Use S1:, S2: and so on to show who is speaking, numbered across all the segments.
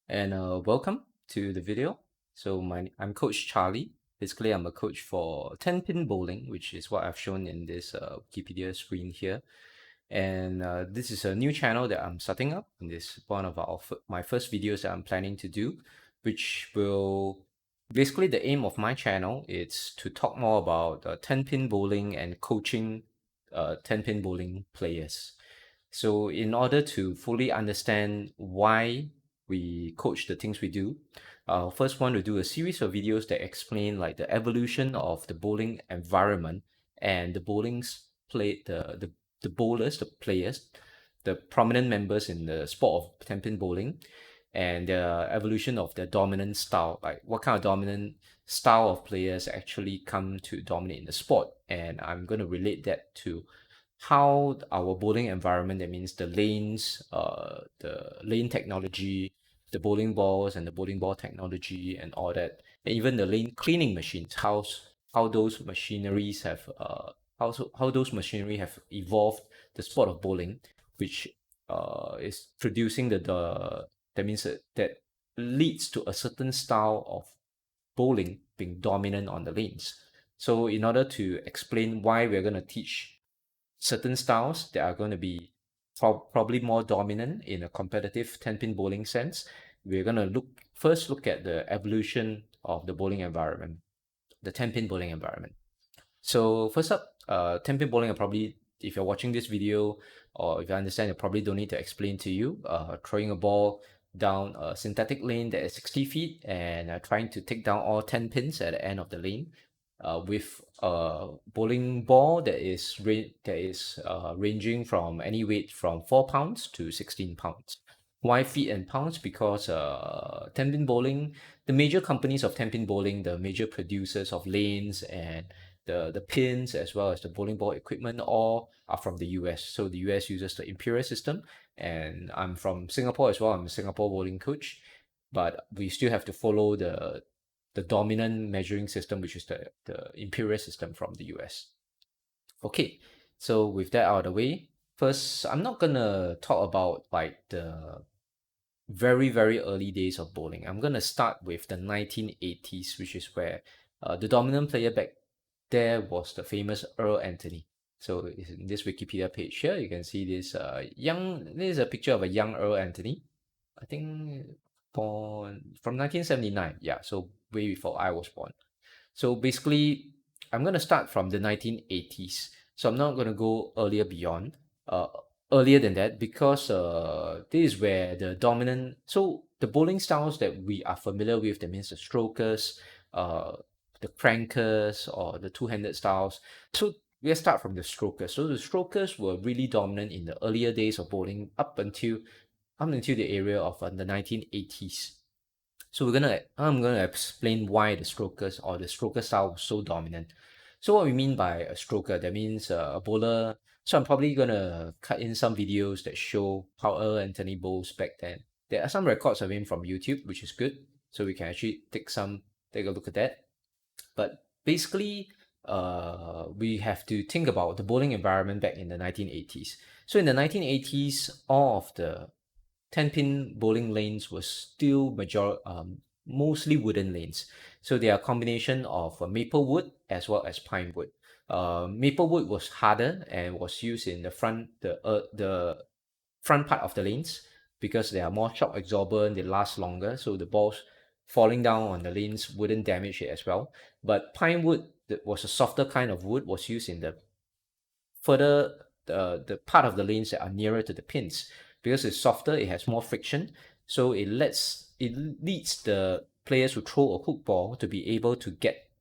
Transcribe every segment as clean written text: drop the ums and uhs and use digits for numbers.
S1: and welcome to the video. I'm Coach Charlie. Basically, I'm a coach for Tenpin Bowling, which is what I've shown in this Wikipedia screen here. And this is a new channel that I'm starting up. And this is one of my first videos that I'm planning to do, which will basically the aim of my channel is to talk more about Tenpin Bowling and coaching Tenpin Bowling players. So in order to fully understand why we coach the things we do, first want to do a series of videos that explain like the evolution of the bowling environment and the bowling's play the bowlers, the players, the prominent members in the sport of tenpin bowling, and the evolution of the dominant style, like what kind of dominant style of players actually come to dominate in the sport. And I'm going to relate that to how our bowling environment, that means the lanes, the lane technology, the bowling balls and the bowling ball technology and all that, and even the lane cleaning machines, how those machineries have how those machinery have evolved the sport of bowling, which is producing the that means that leads to a certain style of bowling being dominant on the lanes. So in order to explain why we're going to teach certain styles that are going to be probably more dominant in a competitive 10-pin bowling sense, we're going to look at the evolution of the bowling environment, the 10-pin bowling environment. So first up, 10-pin bowling are probably, if you're watching this video or if you understand, I probably don't need to explain to you. Throwing a ball down a synthetic lane that is 60 feet and trying to take down all 10 pins at the end of the lane with a bowling ball that is ranging from any weight from 4 pounds to 16 pounds. Why feet and pounds? Because Tenpin Bowling, the major companies of Tenpin Bowling, the major producers of lanes and the pins as well as the bowling ball equipment all are from the US. So the US uses the Imperial system, and I'm from Singapore as well. I'm a Singapore bowling coach, but we still have to follow the dominant measuring system, which is the Imperial system from the US. Okay, so with that out of the way, first I'm not gonna talk about like the very early days of bowling. I'm gonna start with the 1980s, which is where the dominant player back there was the famous Earl Anthony. So in this Wikipedia page here, you can see this this is a picture of a young Earl Anthony. I think born from 1979. Yeah, so way before I was born. So basically, I'm going to start from the 1980s. So I'm not going to go uh, earlier than that, because this is where the dominant, so the bowling styles that we are familiar with, that means the strokers, uh, the crankers, or the two-handed styles. So we'll start from the strokers. So the strokers were really dominant in the earlier days of bowling up until the area of the 1980s. So I'm gonna explain why the strokers or the stroker style was so dominant. So what we mean by a stroker, that means a bowler. So I'm probably gonna cut in some videos that show how Earl Anthony bowls back then. There are some records of him from YouTube, which is good. So we can actually take a look at that. But basically, we have to think about the bowling environment back in the 1980s. So in the 1980s, all of the 10-pin bowling lanes were still mostly wooden lanes. So they are a combination of maple wood as well as pine wood. Maple wood was harder and was used in the front part of the lanes because they are more shock absorbent, they last longer, so the balls falling down on the lanes wouldn't damage it as well. But pine wood, that was a softer kind of wood, was used in the further the part of the lanes that are nearer to the pins, because it's softer, it has more friction, so it leads the players who throw a hook ball to be able to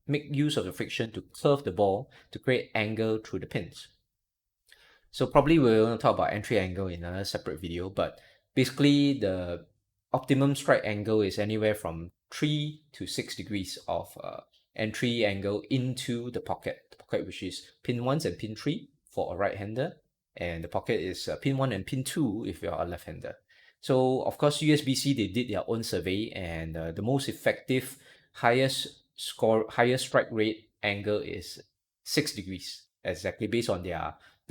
S1: make use of the friction to curve the ball to create angle through the pins. So probably we're going to talk about entry angle in another separate video, but basically the optimum strike angle is anywhere from 3 to 6 degrees of entry angle into the pocket which is pin 1 and pin 3 for a right-hander, and the pocket is pin 1 and pin 2 if you're a left-hander. So of course USBC, they did their own survey, and the most effective highest strike rate angle is 6 degrees, exactly based on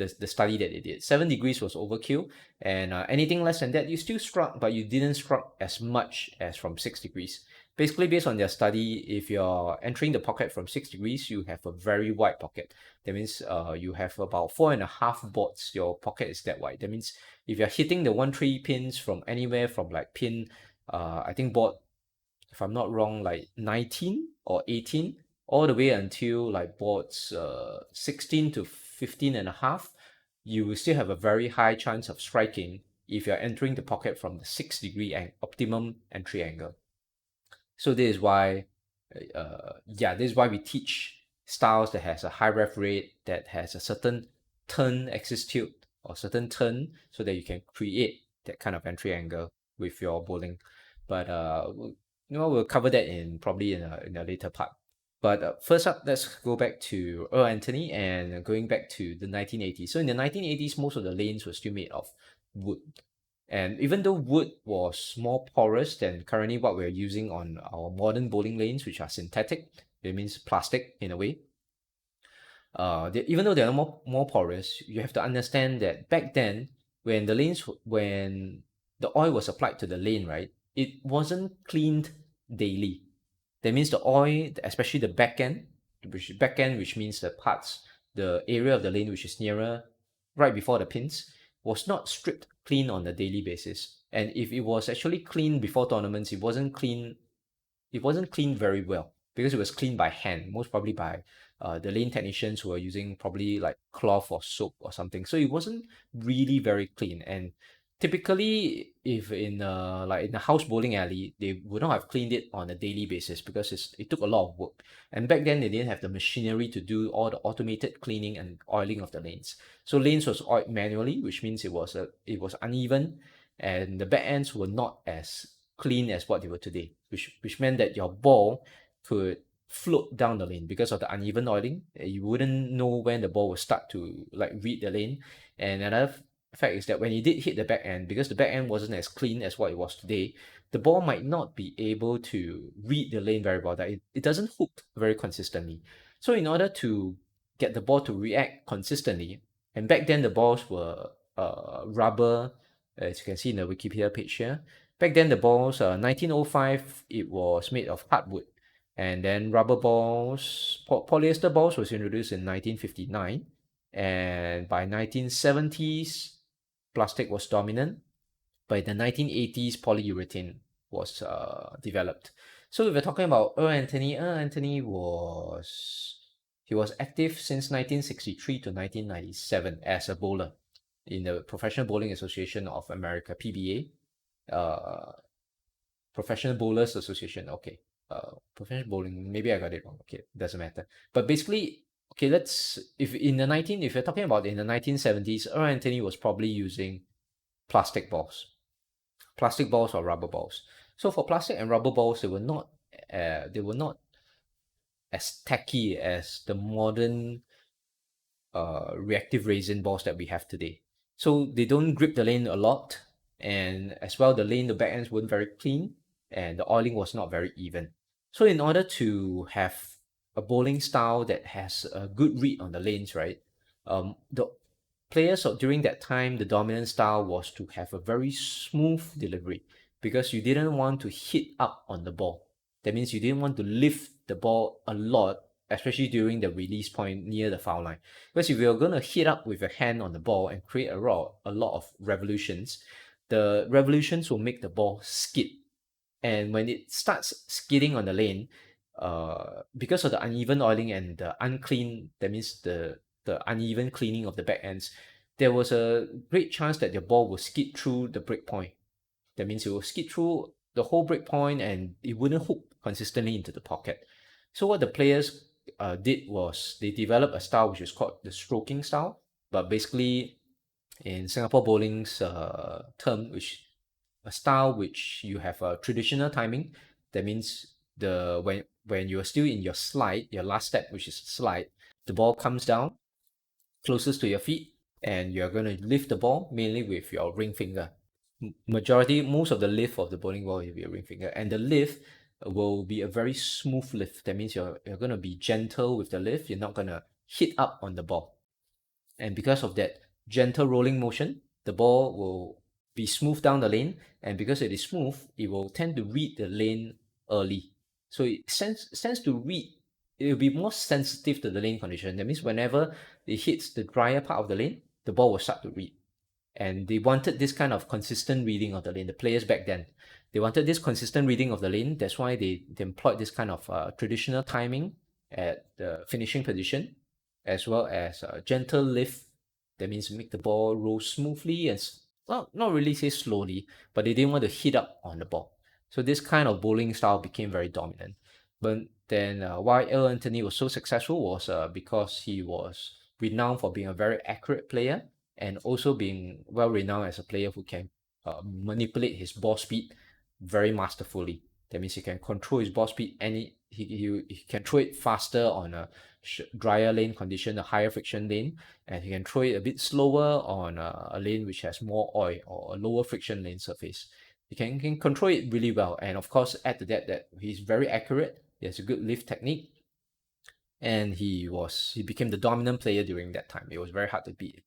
S1: the study that they did. 7 degrees was overkill, and anything less than that, you still struck, but you didn't struck as much as from 6 degrees. Basically, based on their study, if you're entering the pocket from 6 degrees, you have a very wide pocket. That means you have about 4.5 boards. Your pocket is that wide. That means if you're hitting the 1-3 pins from anywhere from like pin, I think board, if I'm not wrong, like 19 or 18, all the way until like boards 16 to 15 and a half, you will still have a very high chance of striking if you're entering the pocket from the 6 degree optimum entry angle. So this is why, this is why we teach styles that has a high ref rate, that has a certain turn axis tilt or certain turn, so that you can create that kind of entry angle with your bowling. But we'll cover that in probably in a later part. But first up, let's go back to Earl Anthony and going back to the 1980s. So in the 1980s, most of the lanes were still made of wood. And even though wood was more porous than currently what we're using on our modern bowling lanes, which are synthetic, it means plastic in a way. Even though they're more porous, you have to understand that back then, when the oil was applied to the lane, right, it wasn't cleaned daily. That means the oil, especially the back end, which means the area of the lane which is nearer, right before the pins, was not stripped clean on a daily basis. And if it was actually cleaned before tournaments, it wasn't clean very well, because it was cleaned by hand, most probably by the lane technicians who were using probably like cloth or soap or something. So it wasn't really very clean. And typically, if in a house bowling alley, they would not have cleaned it on a daily basis, because it took a lot of work. And back then, they didn't have the machinery to do all the automated cleaning and oiling of the lanes. So lanes was oiled manually, which means it was uneven, and the back ends were not as clean as what they were today, which meant that your ball could float down the lane because of the uneven oiling. You wouldn't know when the ball would start to like read the lane. And another fact is that when you did hit the back end, because the back end wasn't as clean as what it was today, the ball might not be able to read the lane very well. That it doesn't hook very consistently. So in order to get the ball to react consistently, and back then the balls were rubber, as you can see in the Wikipedia page here. Back then the balls, 1905, it was made of hardwood. And then rubber balls, polyester balls was introduced in 1959. And by 1970s, plastic was dominant. By the 1980s, polyurethane was developed. So if we're talking about Earl Anthony was active since 1963 to 1997 as a bowler in the Professional Bowling Association of America, PBA, Professional Bowlers Association. Okay, professional bowling. Maybe I got it wrong. Okay, doesn't matter. But basically, okay, if you're talking about in the 1970s, Earl Anthony was probably using plastic balls or rubber balls. So for plastic and rubber balls, they were not as tacky as the modern reactive resin balls that we have today. So they don't grip the lane a lot, and as well the back ends weren't very clean, and the oiling was not very even. So in order to have a bowling style that has a good read on the lanes, right? The players during that time, the dominant style was to have a very smooth delivery, because you didn't want to hit up on the ball. That means you didn't want to lift the ball a lot, especially during the release point near the foul line. Because if you're going to hit up with your hand on the ball and create a lot of revolutions, the revolutions will make the ball skid. And when it starts skidding on the lane, because of the uneven oiling and the unclean, that means the uneven cleaning of the back ends, there was a great chance that your ball will skid through the break point. That means it will skid through the whole break point and it wouldn't hook consistently into the pocket. So what the players did was they developed a style which is called the stroking style. But basically, in Singapore bowling's term, which a style which you have a traditional timing. That means when you're still in your slide, your last step, which is slide, the ball comes down closest to your feet, and you're going to lift the ball mainly with your ring finger. Most of the lift of the bowling ball will be a ring finger, and the lift will be a very smooth lift. That means you're going to be gentle with the lift. You're not going to hit up on the ball. And because of that gentle rolling motion, the ball will be smooth down the lane. And because it is smooth, it will tend to read the lane early. So tends to read, it will be more sensitive to the lane condition. That means whenever it hits the drier part of the lane, the ball will start to read. And they wanted this kind of consistent reading of the lane. The players back then, they wanted this consistent reading of the lane. That's why they employed this kind of traditional timing at the finishing position, as well as gentle lift. That means make the ball roll smoothly and well, not really say slowly, but they didn't want to hit up on the ball. So this kind of bowling style became very dominant. But then why Earl Anthony was so successful was because he was renowned for being a very accurate player and also being well renowned as a player who can manipulate his ball speed very masterfully. That means he can control his ball speed and he can throw it faster on a drier lane condition, a higher friction lane, and he can throw it a bit slower on a lane which has more oil or a lower friction lane surface. He can control it really well, and of course add to that he's very accurate. He has a good lift technique, and he became the dominant player during that time. It was very hard to beat.